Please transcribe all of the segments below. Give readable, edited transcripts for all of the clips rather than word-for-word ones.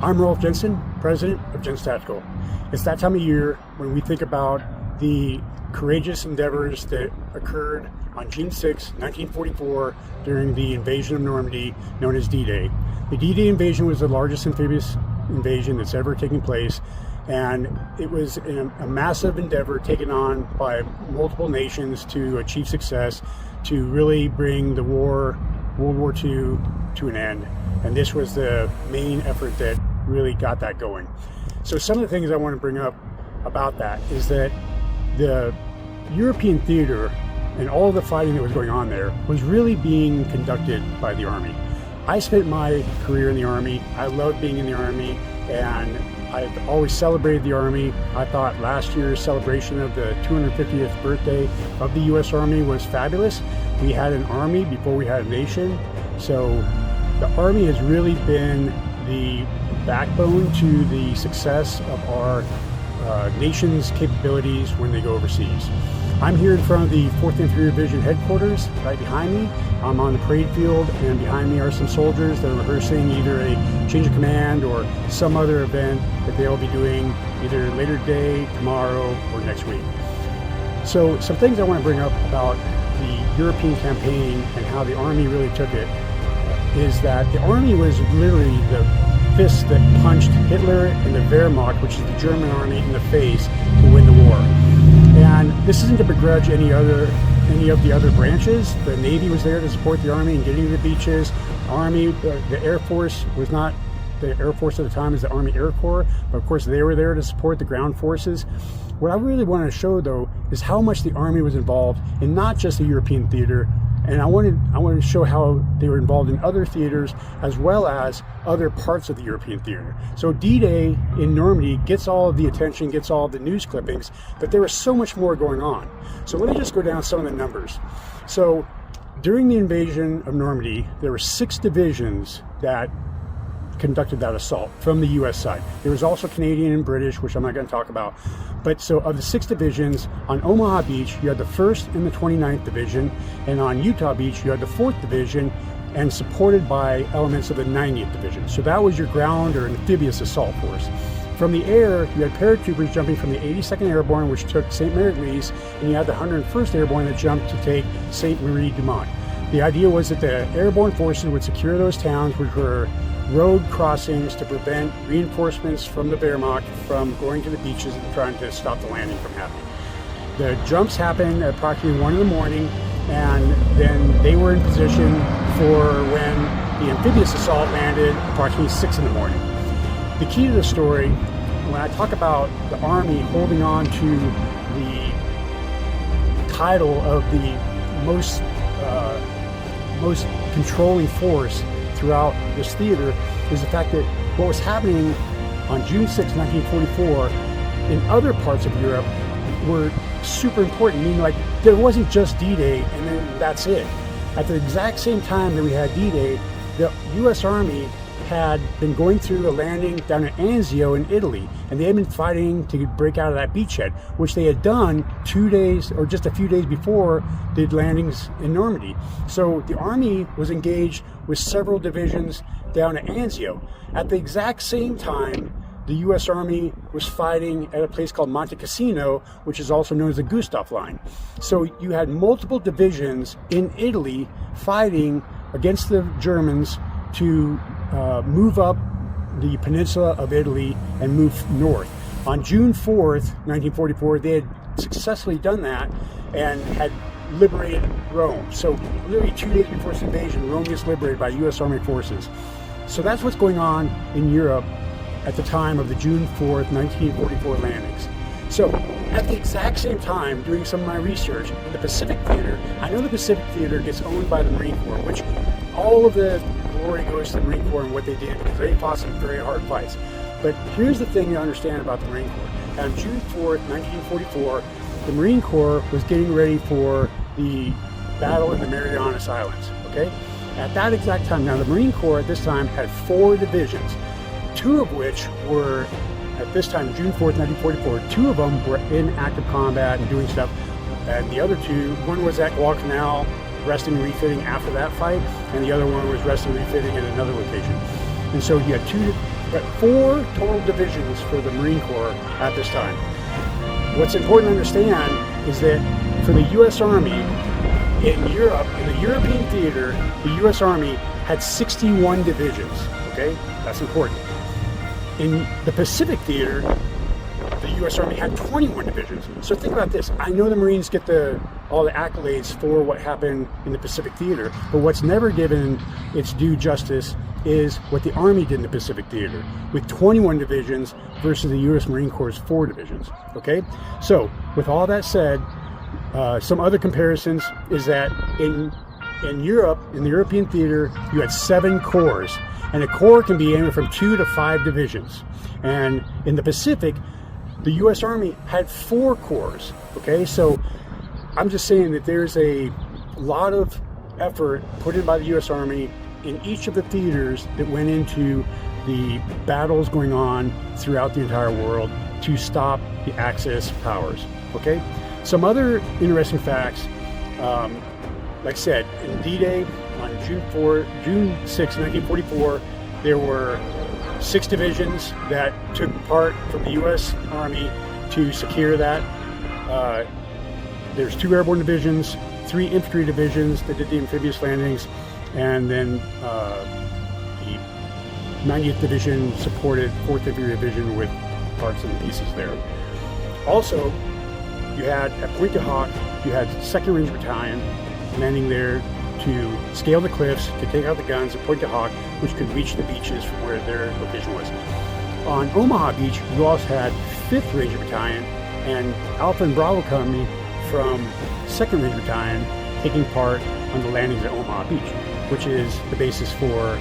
I'm Rolf Jensen, president of Jens Tactical. It's that time of year when we think about the courageous endeavors that occurred on June 6, 1944, during the invasion of Normandy, known as D-Day. The D-Day invasion was the largest amphibious invasion that's ever taken place, and it was a massive endeavor taken on by multiple nations to achieve success, to really bring the war, World War II, to an end. And this was the main effort that really got that going. So some of the things I want to bring up about that is that the European theater and all the fighting that was going on there was really being conducted by the Army. I spent my career in the Army. I loved being in the Army, and I've always celebrated the Army. I thought last year's celebration of the 250th birthday of the U.S. Army was fabulous. We had an Army before we had a nation. So the Army has really been the backbone to the success of our nation's capabilities when they go overseas. I'm here in front of the 4th Infantry Division headquarters, right behind me. I'm on the parade field, and behind me are some soldiers that are rehearsing either a change of command or some other event that they'll be doing either later today, tomorrow, or next week. So some things I want to bring up about the European campaign and how the Army really took it is that the Army was literally the fist that punched Hitler and the Wehrmacht, which is the German army, in the face to win the war. And this isn't to begrudge any of the other branches. The Navy was there to support the Army in getting to the beaches. Army, the Air Force was not the Air Force at the time, as the Army Air Corps, but of course they were there to support the ground forces. What I really want to show, though, is how much the Army was involved in not just the European theater, and I wanted to show how they were involved in other theaters as well as other parts of the European theater. So D-Day in Normandy gets all of the attention, gets all of the news clippings, but there was so much more going on. So let me just go down some of the numbers. So during the invasion of Normandy, there were 6 divisions that conducted that assault from the U.S. side. There was also Canadian and British, which I'm not going to talk about. But so of the 6 divisions, on Omaha Beach, you had the 1st and the 29th Division, and on Utah Beach, you had the 4th Division, and supported by elements of the 90th Division. So that was your ground or amphibious assault force. From the air, you had paratroopers jumping from the 82nd Airborne, which took St. Mary-Louise, and you had the 101st Airborne that jumped to take St. Marie-du-Mont. The idea was that the airborne forces would secure those towns, which were road crossings, to prevent reinforcements from the Wehrmacht from going to the beaches and trying to stop the landing from happening. The jumps happened at approximately 1 in the morning, and then they were in position for when the amphibious assault landed approximately 6 in the morning. The key to the story, when I talk about the Army holding on to the title of the most controlling force throughout this theater, is the fact that what was happening on June 6, 1944 in other parts of Europe were super important, meaning like there wasn't just D-Day and then that's it. At the exact same time that we had D-Day, the U.S. Army had been going through a landing down at Anzio in Italy, and they had been fighting to break out of that beachhead, which they had done 2 days or just a few days before the landings in Normandy. So the Army was engaged with several divisions down at Anzio. At the exact same time, the U.S. Army was fighting at a place called Monte Cassino, which is also known as the Gustav Line. So you had multiple divisions in Italy fighting against the Germans to move up the peninsula of Italy and move north. On June 4th, 1944, they had successfully done that and had liberated Rome. So literally 2 days before this invasion, Rome gets liberated by U.S. Army forces. So that's what's going on in Europe at the time of the June 4th, 1944 landings. So at the exact same time, doing some of my research in the Pacific Theater, I know the Pacific Theater gets owned by the Marine Corps, which all of the glory goes to the Marine Corps and what they did, because they fought some very hard fights. But here's the thing to understand about the Marine Corps. On June 4th, 1944, the Marine Corps was getting ready for the battle in the Marianas Islands, okay? At that exact time, now the Marine Corps at this time had 4 divisions, 2 of which were, at this time, June 4th, 1944, 2 of them were in active combat and doing stuff, and the other 2, one was at Guadalcanal, resting and refitting after that fight, and the other one was resting and refitting at another location. And so you had four total divisions for the Marine Corps at this time. What's important to understand is that for the U.S. Army in Europe, in the European theater, the U.S. Army had 61 divisions. Okay, that's important. In the Pacific theater, the U.S. Army had 21 divisions. So think about this. I know the Marines get all the accolades for what happened in the Pacific theater, but what's never given its due justice is what the Army did in the Pacific theater with 21 divisions versus the U.S. Marine Corps' 4 divisions. Okay, so with all that said, some other comparisons is that in Europe, in the European theater, you had 7 corps, and a corps can be anywhere from 2 to 5 divisions. And in the Pacific, the U.S. Army had 4 corps. Okay, so I'm just saying that there's a lot of effort put in by the U.S. Army in each of the theaters that went into the battles going on throughout the entire world to stop the Axis powers. Okay, some other interesting facts, like I said, in D-Day on June 6, 1944, there were 6 divisions that took part from the U.S. Army to secure that. There's 2 airborne divisions, 3 infantry divisions that did the amphibious landings, and then the 90th Division supported 4th Infantry Division with parts and pieces there. Also, you had at Pointe du Hoc, you had 2nd Ranger Battalion landing there to scale the cliffs, to take out the guns at Pointe du Hoc, which could reach the beaches from where their location was. On Omaha Beach, you also had 5th Ranger Battalion and Alpha and Bravo Company from 2nd Ranger Battalion taking part on the landings at Omaha Beach, which is the basis for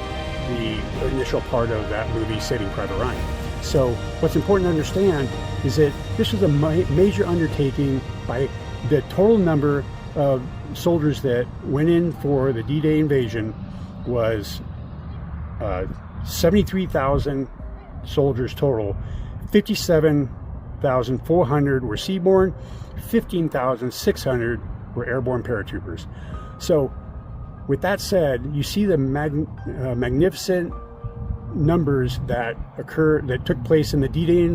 the initial part of that movie, Saving Private Ryan. So what's important to understand is that this was a major undertaking by the total number of soldiers that went in for the D-Day invasion was 73,000 soldiers total. 57,400 were seaborne, 15,600 were airborne paratroopers. So with that said, you see the magnificent numbers that took place in the D-Day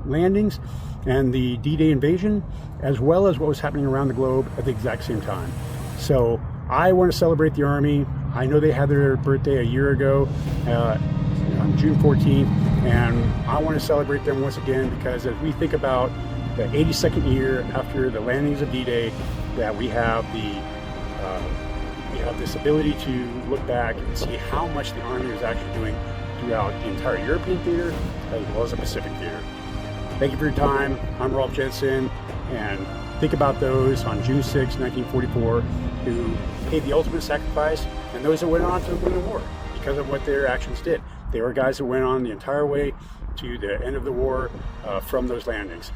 landings and the D-Day invasion, as well as what was happening around the globe at the exact same time. So I want to celebrate the Army. I know they had their birthday a year ago on June 14th, and I want to celebrate them once again, because as we think about the 82nd year after the landings of D-Day, that we have this ability to look back and see how much the Army is actually doing throughout the entire European theater as well as the Pacific theater. Thank you for your time. I'm Rolf Jensen, and think about those on June 6, 1944, who paid the ultimate sacrifice, and those that went on to win the war because of what their actions did. They were guys that went on the entire way to the end of the war from those landings.